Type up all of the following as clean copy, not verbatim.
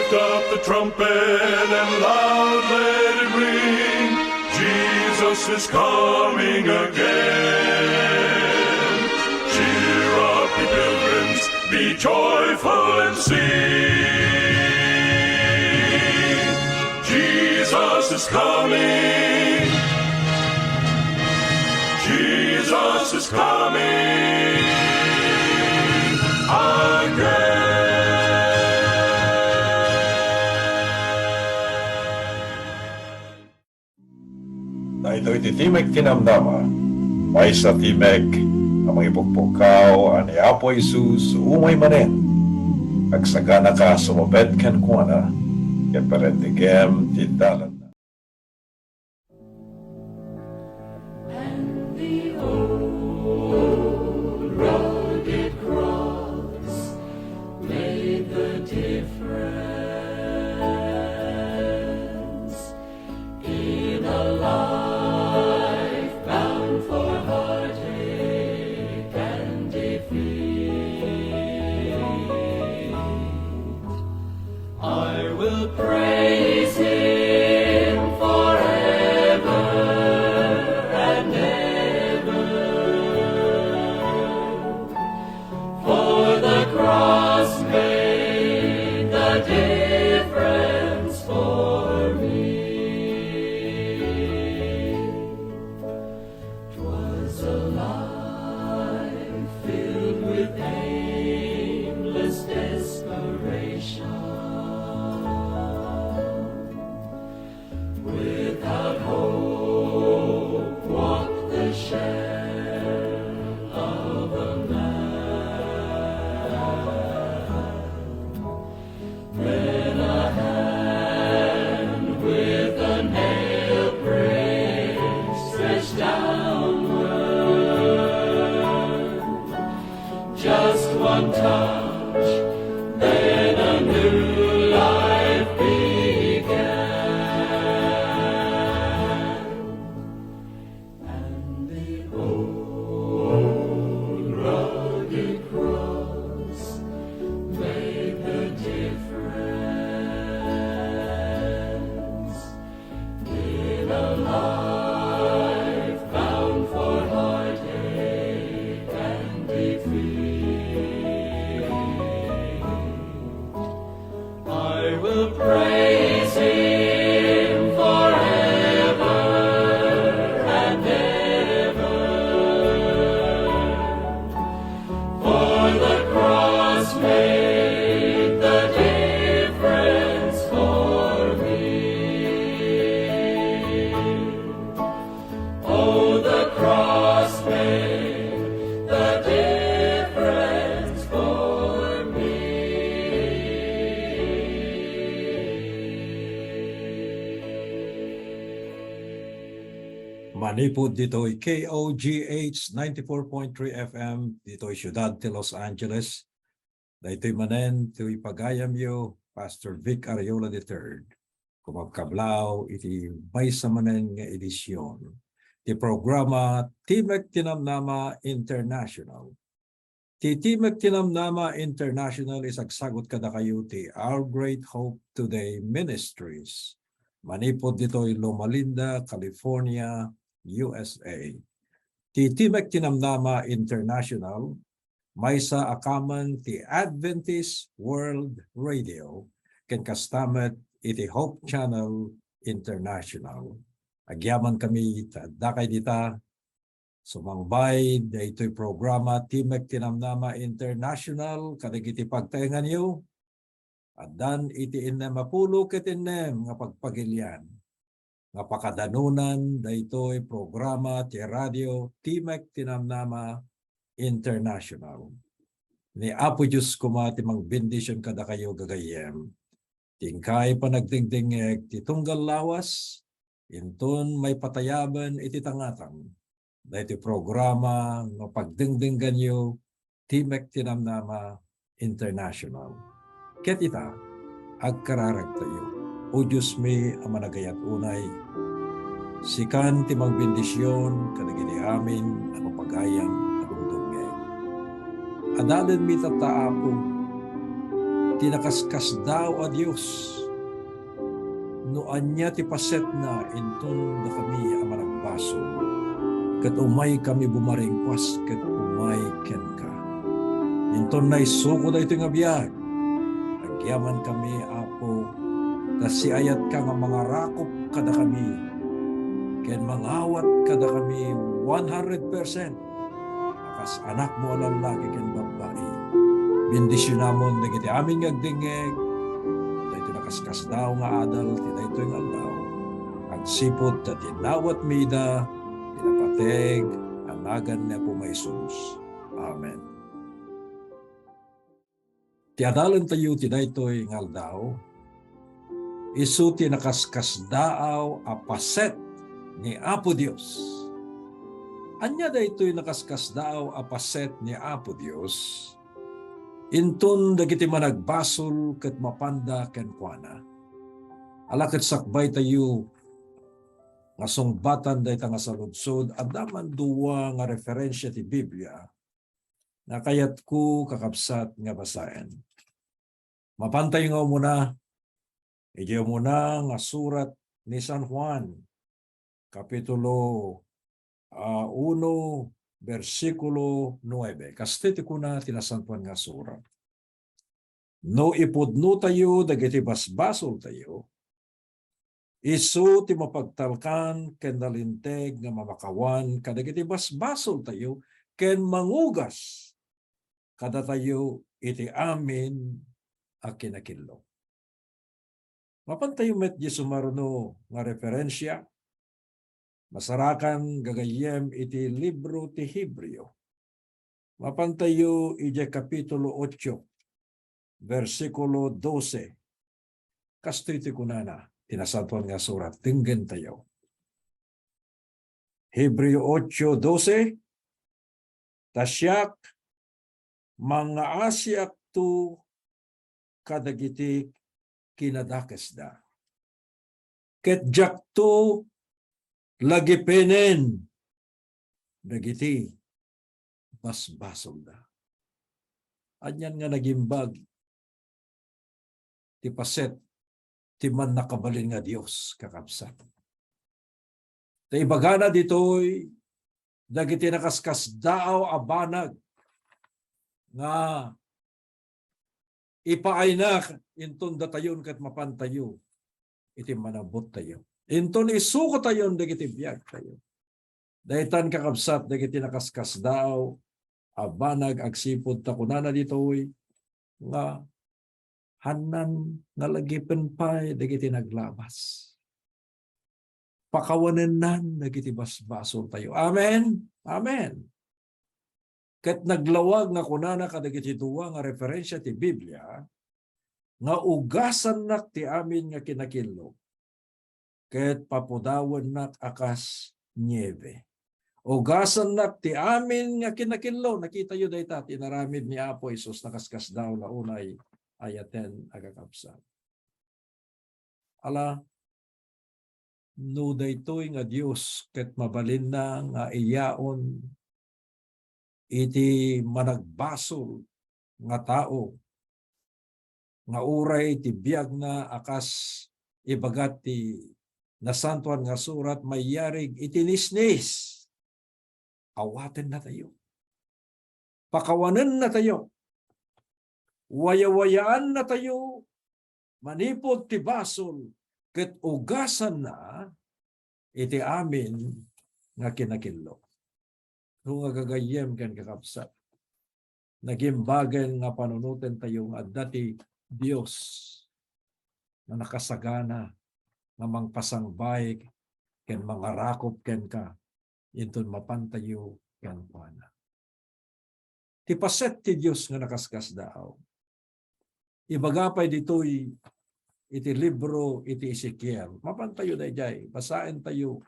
Lift up the trumpet and loud let it ring. Jesus is coming again. Cheer up, ye pilgrims, be joyful and sing. Jesus is coming. Jesus is coming again. Ito'y titimek tinamnama, may sa timek, ang mga ipugpukaw, ani Apo Isus, umay manen, agsagana ka sumabed kan kuana, kaya parentigem titalan na. And the old rugged cross made the difference in a life bound for heartache and defeat. I will praise Him forever and ever, for the cross made the difference for me. 'Twas a life filled with aimless desperation, without hope walked the shell of a man. Then a hand with a nail print stretched downward, just one touch, then a new life began. And the old rugged cross made the difference in a life bound for heartache and defeat. I will praise Him forever and ever, for the cross made the difference for me. Oh, the cross made the difference for me. Manipod dito'y KOGH 94.3 FM, dito'y Ciudad de Los Angeles. Dito'y manen, to'y pagayam yo, Pastor Vic Ariola III. Kumagkablaw, iti may sa manen nga edisyon. Ti programa Timek Tinamnama International. Ti Timek Tinamnama International is agsagot kada kayo ti Our Great Hope Today Ministries. Manipod dito'y Loma Linda, California, USA. Ti Timek Tinamnama International, may sa akaman ti Adventist World Radio, ken kastamet iti Hope Channel International. Agyaman kami dakay dita, sumangbay, daytoy programa Timek Tinamnama International, kadagiti pagtaingan niyo, at dan iti inemapulo ketinem nga pagpagilyan. Nga pakadanunan, daytoy programa ti radio Timek Tinamnama International. Ni Apo Diyos kuma ti mangbendisyon kada kayo gagayem. Tingkay panagdingdingeg ti tunggal lawas, inton may patayaban iti tangatang. Daytoy programa nga pagdingdinggan yo Timek Tinamnama International. Ket ita, agkararag tayo. O Diyos mi ang managayat unay. Sikan ti magbendisyon kadagiti amin ang pagayam. Adalan mi tataapo, ti tinakaskas daw a Dios no anya ti paset na inton da kami ang managbaso ket umay kami bumaringkwas ket umay ken ka inton na isuko da ito nga biyag agyaman kami Apo ta si ayat ka nga mga rakop kada kami ken mangawat kada kami 100% akas anak mo ang lalaki ken babae bendisyon namon dagiti amin ngagdingeg dayto nakaskas daw nga adal ti dayto nga aldaw agsipod ta tinawat mida tinapateg anagan ni Apo Jesus. Amen. Ti adalan tayo ti daytoy nga aldaw isu ti nakaskas daaw a paset ni Apo Dios. Anya daytoy nakaskas daaw a paset ni Apo Dios. Inton dagiti managbasol ket mapanda ken kuana. Ala ket sakbay tayo nga sungbatan dayta nga saludsod addaman duwa nga referensya ti Biblia na kayat ko kakabsat nga basaen. Mapantay nga muna idiyo muna nga surat ni San Juan kapitulo 1 versikulo 9. Kastiti ko na tinasantuan nga surat. No ipudno tayo dagiti basbasol tayo isu ti mapagtalkan ken nalinteg nga mamakawan kadagiti basbasol tayo ken mangugas kada tayo iti amin a kinakillo. Mapantayo met di sumaruno nga referensya masarakan gagayem iti libro ti Hebreo. Mapantayo iti kapitulo 8 versikulo 12. Kastoy ti kunana tinasantuan nga surat tinggen tayo. Hebreo 8:12 tasyak mga asyak tu kadagiti kinadakes da. Ket jakto lagi penen dagiti basbasol da. Anyan nga nagimbag ti paset ti man nakabalin nga Dios kakabsat. Ta ibagana ditoy dagiti nakaskas daaw a banag nga ipaaynak inton datayon ket mapantayo iti manabot tayo. Inton isuko tayon dagiti biag tayo. Daytan kakabsat dagiti nakaskas daaw a banag agsipod ta kunana ditoy nga hanan nalagipen pay dagiti naglabas. Pakawanenan dagiti basbasol tayo. Amen. Amen. Ket naglawag nga kunana kadagiti duwa nga referensya ti Biblia nga ugasan nak ti amin nga kinakillo ket papudawen nak akas niebe. Ugasan nak ti amin nga kinakillo nakita yu dayta tinaramid ni Apo Hesus nakaskas daw launay ayaten agakabsat. Ala no daytoy nga Dios ket mabalin na nga iyaon iti managbasol nga tao nga uray ti biag na akas ibagat ti nasantuan nga surat mayarig itinisnis. Awaten na tayo. Pakawanan na tayo. Wayawayaan na tayo. Manipod ti basol ket ugasan na iti amin nga kinakillo. Kung agagayem ken kakabsat. Nagimbagan nga panunutin tayo nga dati Dios na nakasagana nga mangpasangbay ken mangarakop ken ka inton mapantayo ken kuana. Ti paset ti Dios nga nakaskas daaw. Ibagapay ditoy iti libro iti Ezekiel. Mapantayo dayjay, basaen tayo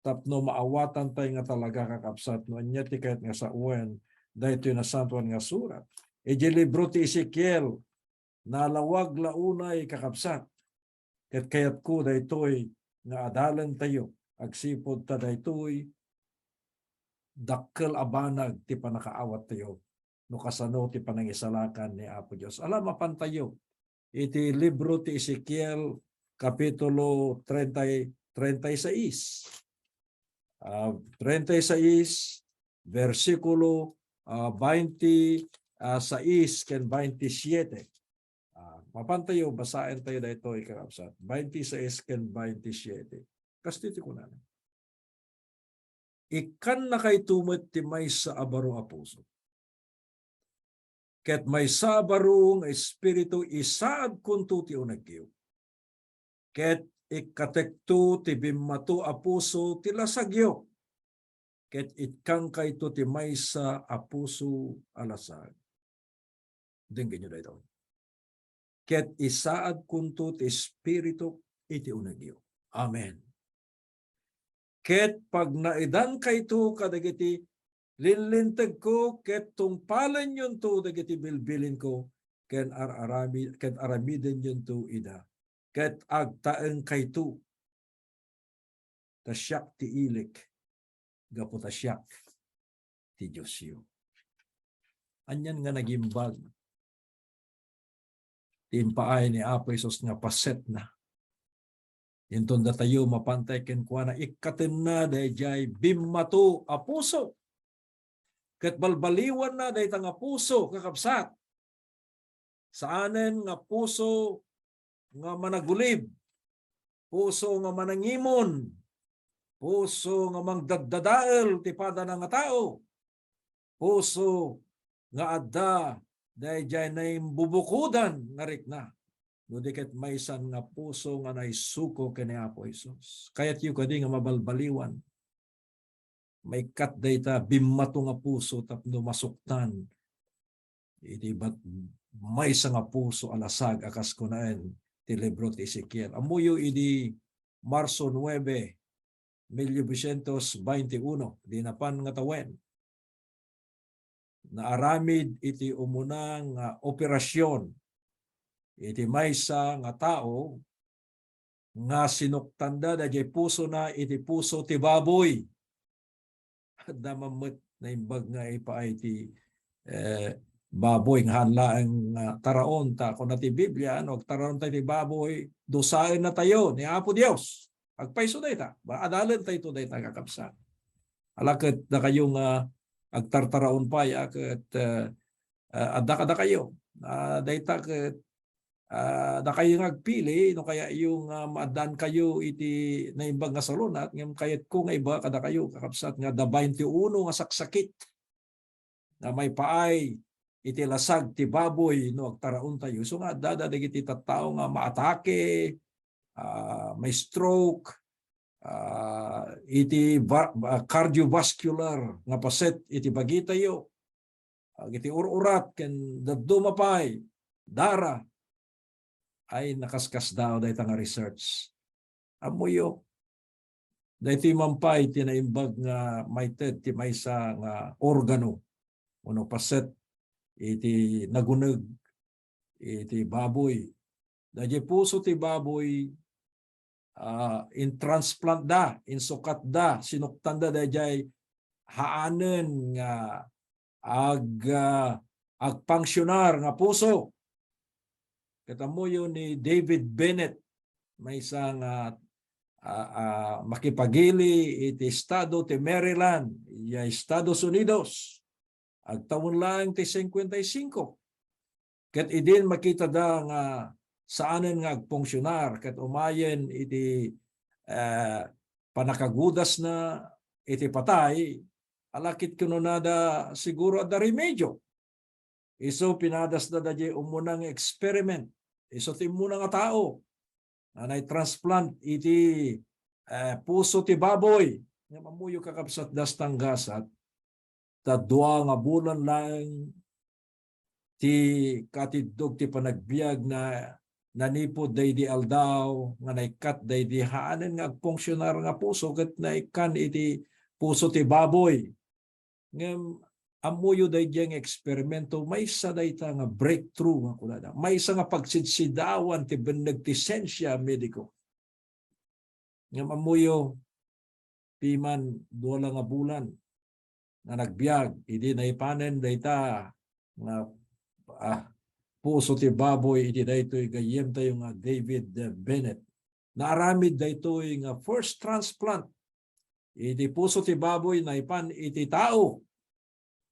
tapno maawatan tayo nga talaga kakabsat no anya ti kahit nga sa uwan daytoy nasantuan nga surat. Iti libro ti Ezekiel nalawag launay kakabsat. Ket kayat ko daytoy nga adalan tayo agsipod ta daytoy dakkel abanag ti panakaawat tayo no kasano ti panangisalakan ni Apo Dios. Ala mapantayo iti libro ti Ezekiel kapitulo 36. 36 versikulo 26 ken 27. Mapantayo, basahin tayo na ito ikakapsat. 26 ken 27. Kastiti ko na. Ikan na kay tumit ti may sa abaro a puso. Ket may sa abaro nga espiritu isaad kunto ti unagyo. Ket ikatekto ti bimmatu a puso ti lasagyo. Ket itkang kayto ti may sa a puso alasag. Dingin nyo na ito. Ket isaad kunto ti espiritu iti unagyo. Amen. Ket pag naidan kayto kadagiti linlintag ko, ket tungpalan yun to dagiti bilbilin ko, ket aramiden yun to ida. Ket agtaeng kayto tasyak ti ilik gapu tasyak ti Diyosyo. Anyan nga nagimbag timpaay ni Apo Isos nga paset na. Inton da tayo mapantay ken kuana ikaten na dayjay bimmato a puso. Ket balbaliwan na dayta nga puso kakabsat. Saanen nga puso nga managulib. Puso nga manangimon. Puso nga mangdaddadael ti pada nga tao. Puso nga adda dayjay na imbubukudan nga rikna. No diket maysan nga puso nga naisuko kani Apo Isus. Kayat yu kadi nga mabalbaliwan. May kat dayta bimmato nga puso tapno masuktan. Iti bat maysa nga puso alasag akas kunaen ti libro ti Ezekiel. Amuyo idi Marso 9, 1921, dinapan nga tawen. Naaramid iti umunang operasyon iti maysa nga tao nga sinuktanda dayjay puso na iti puso ti baboy. Damammet na imbag nga ipaay ti baboy nga hanlaeng taraon ta kun ti Biblia no taraon ta ti baboy dusaen na tayo ni Apo Dios. Agpayso dayta, adalan tayo dayta kakabsat. Alaket da kayo nga agtartaraon pa ya ket adda kada kayo. Dayta ket da kayo agpili no kaya yung maadan kayo iti naimbag nga salunat ngem kayat ko nga iba kada kayo kakabsat nga da 21 nga saksakit na may paay iti lasag ti baboy no agtaraon tayo. So nga dada dagiti tattao nga maatake, may stroke, iti cardiovascular nga paset iti bagi tayo. Iti ururat ken dadumapay dara ay nakaskas daw dahil nga research. Amuyo, dahil mampay tinaimbag nga may ted, ti maysa nga organo, uno paset, iti nagunag, iti baboy. Dahil puso ti baboy, in transplant da, in sukat da, sinuktan da dahil haanen nga agpangsyonar nga puso. Katamo yun ni David Bennett, may isang makipagili iti estado ti Maryland, Estados Unidos. Agtawon lang ti 55. Ket idin makita da nga saanen nga agpungsyonar ket umayen iti panakagudas na iti patay, alakit kuno nada siguro da remedyo. Iso pinadas na dadya umunang experiment. Iso ti muna nga tao na transplant iti puso ti baboy. Nga mamuyo kakabsat das tanggasat ta 2 nga bulan lang ti katidog ti panagbiag na nanipod daydi aldaw nga naikat daydi haanen nga agpungsyonar nga puso ket naikan iti puso ti baboy. Ngem amuyo dayjay nga eksperimento maysa dayta nga breakthrough nga kunada. Maysa nga pagsidsidawan ti beneg ti siyensya mediko. Ngem amuyo piman 2 nga bulan na nagbiag idi naipanen dayta nga puso ti baboy iti daytoy gayem tayo nga David Bennett. Naaramid daytoy nga first transplant iti puso ti baboy na ipan iti tao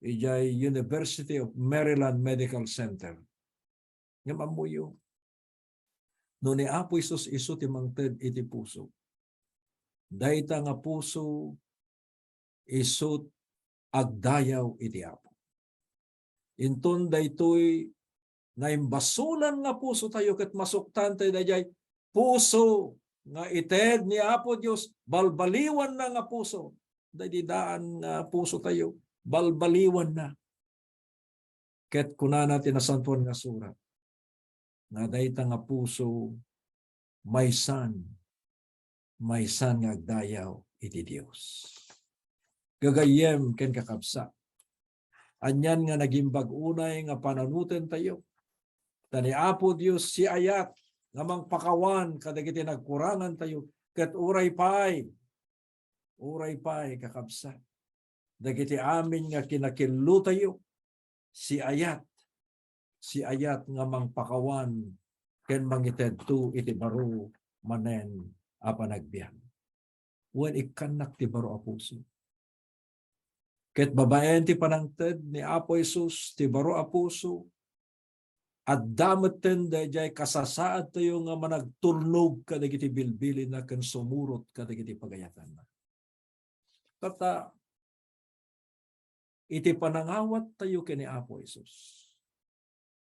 ijay University of Maryland Medical Center. Nga mamuyo. No ni Apo Isus isu ti mangted iti puso. Dayta nga puso isut agdayaw iti Apo. Inton daytoy naimbasulan nga puso tayo ket masuktan tayo dayjay puso nga ited ni Apo Dios balbaliwan na nga puso. Daydi-daan nga puso tayo balbaliwan na. Ket kunana tinasantuan nga surat nga dayta nga puso maysan nga agdayaw iti Dios. Gagayem ken kakabsa. Anyan nga naging bag-unay nga pananuten tayo. Tani Apo Dios si ayat nga mangpakawan kadagiti nagkurangan tayo ket uray pay kakabsa. Dagiti amin nga kinakillo tayo si ayat nga mangpakawan ken mangitedto iti baro manen a panagbiag. Wen ikanak ti baro a puso. Ket babaen ti panangted ni Apo Jesus ti baro a puso at dametten dayjay kasasaad tayo nga managturnog kadagiti bilbilin na ken sumurot kadagiti pagayatan na. Tata iti panangawat tayo kini Apo Jesus.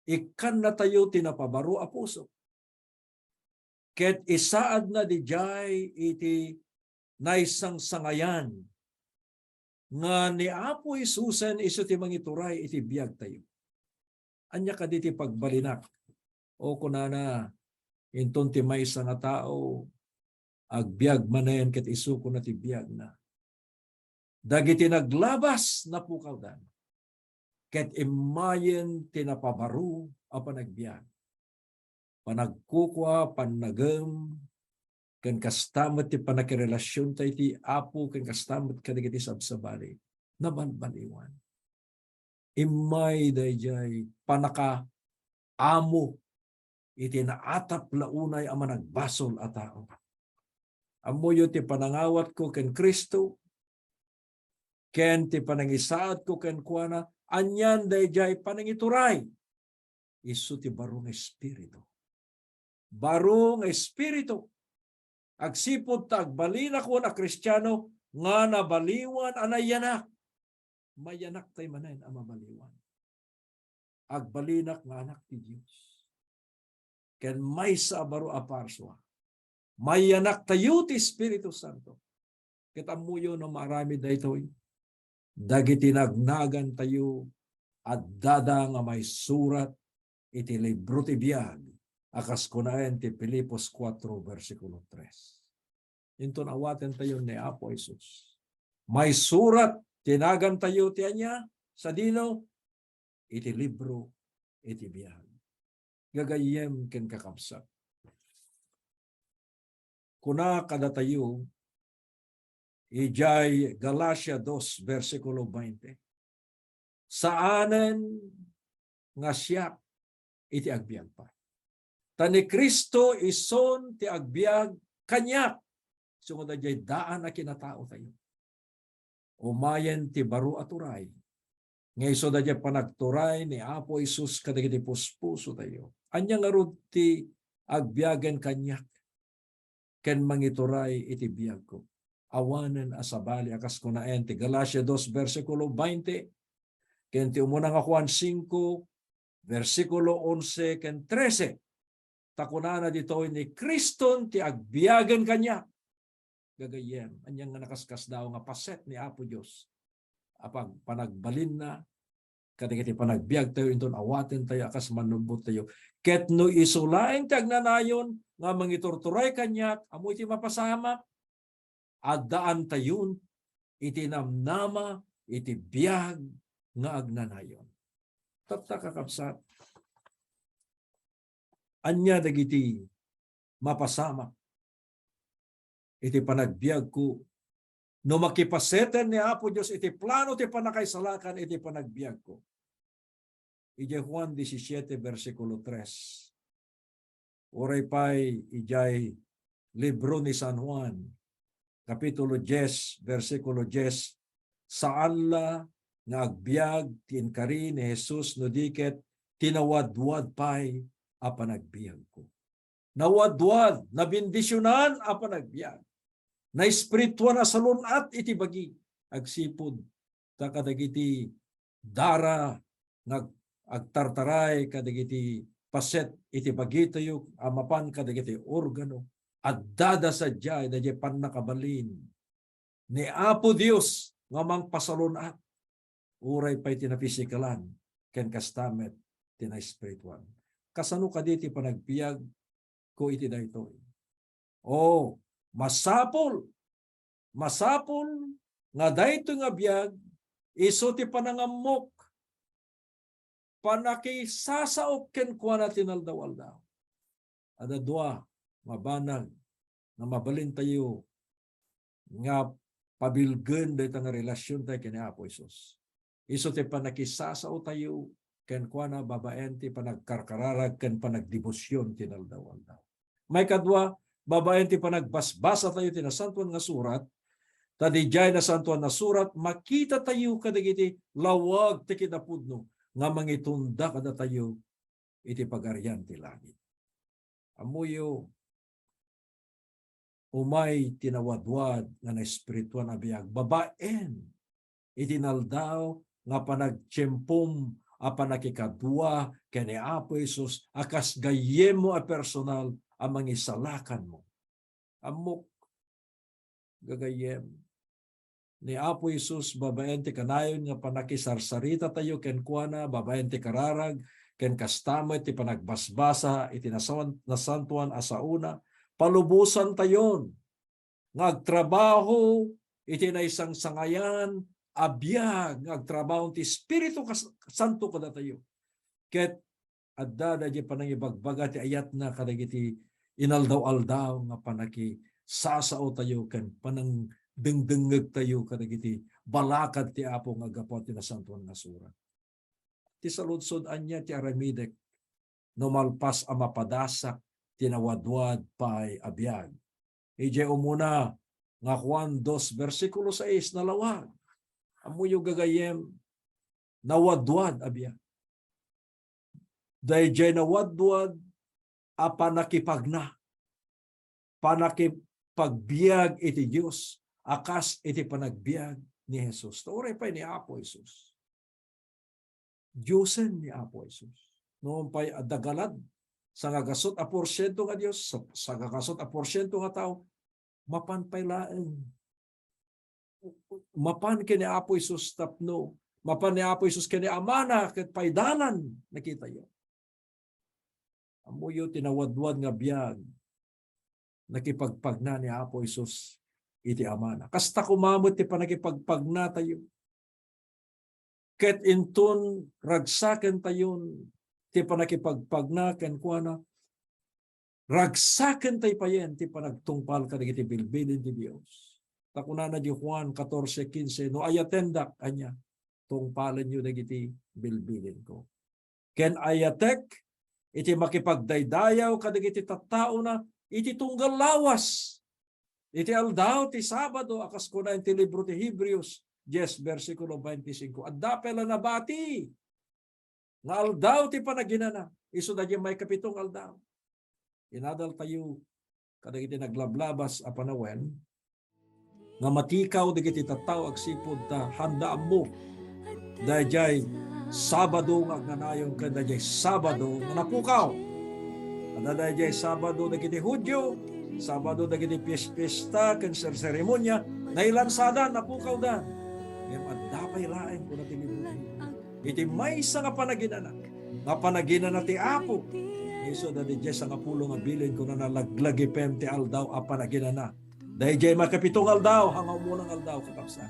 Ikan na tayo tinapabaro a puso. Ket isaad na dijay iti naisang sangayan nga ni Apo Jesusen isu ti mangituray iti biag tayo. Anya kaditi pagbalinak o kunana inton ti maysa nga tao agbiag manen ket isu ko na ti biag na. Dagiti naglabas na pukawdan ket imayen tinapabaro a panagbiag. Panagkukwa, panagem, ken kastamet ti panakirelasyon tayo ti Apo ken kastamet kadagiti sabsabali na balbaliwan. Imay dayjay panaka amo iti naatap launay a managbasol a tao. Amuyo ti panangawat ko ken Kristo ken ti panangisaad ko ken kuana anyan dayjay panangituray isu ti barong espiritu. Barong espiritu agsipud ta agbalina ko na Kristiyano nga nabaliwan anayanak. Mayanak tay manen ang mabaliwan. Agbalinak nga anak ti Dios. Ken maysa baro a parswa. Mayanak tayo ti Espiritu Santo. Kitamuyo no marami daytoy. Dagiti nagnagan tayo at dada nga may surat iti libro ti biag. Akas kunaen ti Filipos 4 versikulo 3. Inton awaten tayo ni Apo Jesus. May surat tinagan tayo ti anya sa dino iti libro iti biag. Gagayem ken kakabsat. Kuna kada tayo ijay Galacia 2 versikulo 20. Saanen nga siya iti agbiag pa. Tani Kristo ison ti agbiag kanyak. Sungod ajay daan na kinatao tayo. Umayen ti baro aturay. Ngay so da panagturay ni Apo Jesus kadagiti puspuso tayo. Anya nga rod ti agbiagan kanyak. Ken mangituray iti biag ko. Awanen asabali akas kunaen ti Galacia 2 versikulo 20. Ken ti umuna nga Juan 5 versikulo 11 ken 13. Takunana dito ni Kriston ti agbiagan kanyak. Gagayem, anyang nga nakaskas daw nga paset ni Apo Dios. Apag panagbalin na, kadagiti panagbiag tayo, inton awaten tayo, akas manubot tayo. Ket no isulaing tagnanayon, nga mangiturturay kanyak, amoy iti mapasama, addaan tayon, iti namnama, iti biag, nga agnanayon. Tapta kakapsat, anya dagiti mapasama, iti panagbiag ko. No makipaseten ni Apo Dios iti plano ti panakaisalakan iti panagbiag ko. ijay Juan 17 versikulo 3. Oray pa'y ijay libro ni San Juan, kapitulo 10, versikulo 10. Saan la nga agbyag tiinkari ni Jesus no diket tinawadwad pa'y a panagbiag ko. Nawadwad, nabindisyonan a panagbiag. Na espirituan na salunat iti bagi. Agsipod, takadagiti dara, agtartaray kadagiti paset iti bagi tayo, amapan kadagiti organo, at dada sadya, dadya pan nakabalin. Ni Apo Dios, ngamang pasalunat, uray pa'y tinaphisikalan, ken kastamet, tina-espirituan. Kasano ka diti panagbiag, ko iti daytoy. O, masapol nga daytoy nga biag iso ti panangamok panakisasaok ken kuana tinaldaw-aldaw. Ada dua mabanag na mabalin tayo nga pabilgen dayta nga relasyon tayo ken Apo Hesus. Iso ti panakisasao tayo ken kuana babaen ti panagkarkararag ken panagdebosyon tinaldaw-aldaw. May kadwa babaen ti panagbasbasa tayo ti nasantuan nga surat, tadijay na santuan na surat, makita tayo kadagiti lawag ti kinapudno, nga mangitunda kada tayo iti pagarian ti langit. Amuyo, umay tinawadwad nga na espirituan na biyag, babaen, itinaldaw nga panagtiyempom a panakikadwa kani Apo Hesus, akas gayem mo a personal ang mangisalakan mo. Amok gagayem ni Apo Hesus babaen ti kanayon nga panakisarsarita tayo ken kuana babaen ti kararag ken kastamet ti panagbasbasa iti nasantuan asauna palubusan tayon ngagtrabaho iti naisang sangayan abiyag ngagtrabaho ti Espiritu Santo kada tayo ket adda dadya panangibagbaga ti ayat na kadagiti inaldaw-aldaw nga panaki sasao tayo ken panang dengdengeg tayo kadagiti balakad ti Apo nga gapo ti nasantuan nga surat. Ti saludsod anya ti aramidek no malpas a mapadasak tinawadwad pay abiyag. Ije umuna nga Juan 2 versikulo 6 na lawag. Amuyo gagayem nawadwad abiyag. Dayjay nawadwad a panakipagna. Panakipagbiag iti Dios akas iti panagbiag ni Jesus. Tauray pa ni Apo Hesus. Diyosen ni Apo Hesus. Noon pa'y adagalad sa gagasot a porsyento nga Diyos, sa gagasot a porsyento nga tao, mapan pa'y laeng. Mapan kini Apo Hesus tapno. Mapan ni Apo Hesus kini amana ket paydalan nakita yo. Amuyo tinawadwad nga biag nakipagpagna ni Apo Hesus iti amana. Kasta kumamot ti panakipagpagna tayo. Ket inton ragsaken tayon ti panakipagpagna ken kuana ragsaken tay payen ti panagtungpal kadagiti bilbilin ti Dios. Takunana di Juan 14:15 no ayatendak anya tungpalan yu dagiti bilbilin ko. Ken ayatek iti makipagdaydayaw kadagiti tattao na iti tunggal lawas. Iti aldaw ti Sabado akas kuna iti libro ti Hebrews 10 versikulo 25. Adda pela nabati. Nga aldaw ti panaginana. Isu da may kapitong aldaw. Inadal tayo kadagiti naglablabas a panawen nga matikaw digiti tattao agsipod ta handaan mo dayjay Sabado nga agnanayon ken dayjay Sabado nga napukaw. Ada dayjay Sabado dagiti Hudyo, Sabado dagiti piyesta ken seremonya nailansada napukaw da. Ngem adda pay laeng kuno ti libro. Iti maysa nga panaginana. Nga panaginana ti Apo. Isu da dayjay sa ngapulo nga bilin kuno nalaglagi pem ti aldaw a panaginana. Dayjay makapitong aldaw hanggaw munang aldaw kakapsa.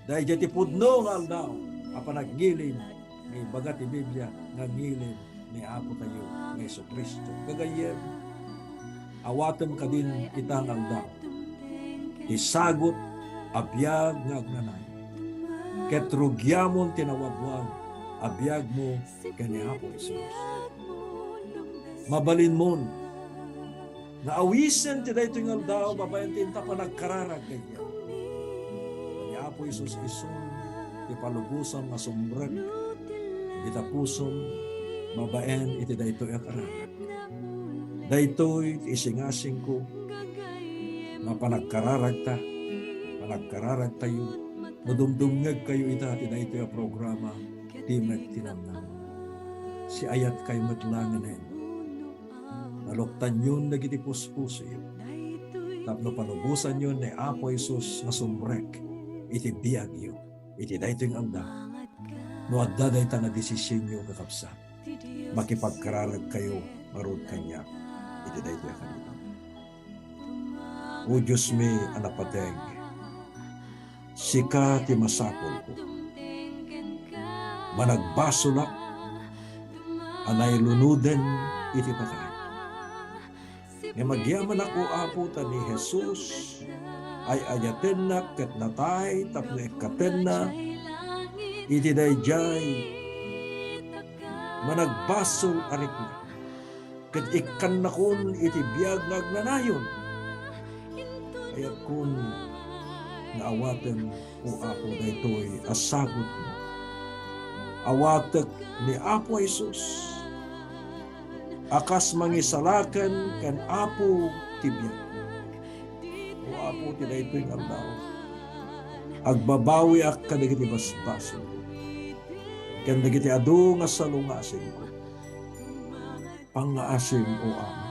Dayjay ti pudno nga aldaw a panaggilin ni bagat ti Biblia nga ngilin ni Apo tayo ni Jesucristo. Kagayem awaten kadin itang aldaw. Isagot abiyag nga agnanay. Ket rugyamon tinawadwag abiyag mo kani Apo Isus. Mabalin mo, naawisan ti dayto nga aldaw, babayan tinta pa nagkararag kanya. Kani Apo Isus isun, ti palubusan nga sumbrag, ita pusom, mabayan iti dayto nga kararag. Daytoy isingasing ko, na panagkararag tayo, nadumdumngag kayo ita, ti dayto nga programa, Timek Tinamnam. Si ayat kay matlangan na naluktan yun nagiti puspuso yun. Tapno panubusan yun ni Apo Isus na sumrek, iti biyag yun, iti dayto yung anda. No adda dayta na desisyon nyo kakapsa, makipagkararag kayo marod kanya, iti dayto yung kanina. O Diyos mi anapateg, sika ti masapol ko, managbasulak, anay lunuden iti patay. Nga magyaman ako aputan ni Jesus, ay ayaten na ket natay, tapno ikaten na, iti dayjay, managbasol arik na, ket ikan na kun iti biyag nagnanayon, kaya kun naawaten o ako daytoy asagot mo, awatek ni Apo Jesus, akas mangisalakan kan Apo tibiyag. O Apo ti daytoy nga aldaw, agbabawi ak kadagiti basbaso, kan dagiti adu nga salungasing ko, pangaasim o Ama,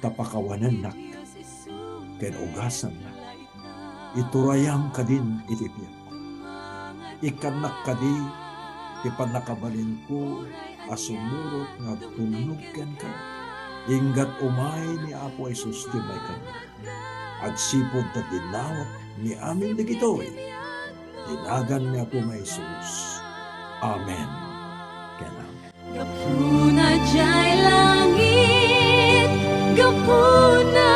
tapakawanan nak, ken ugasan nak, iturayam kadin iti biyag. Ikanak kadi, ti panakabalin ko, asumurot nga tunugkan ka, inggat umay ni Apo Jesus ti may kanya. Agsipod na dinawat ni amin digitoy, tinagan ni Apo may Jesus. Amen. Amen. Gapuna jay langit, gapuna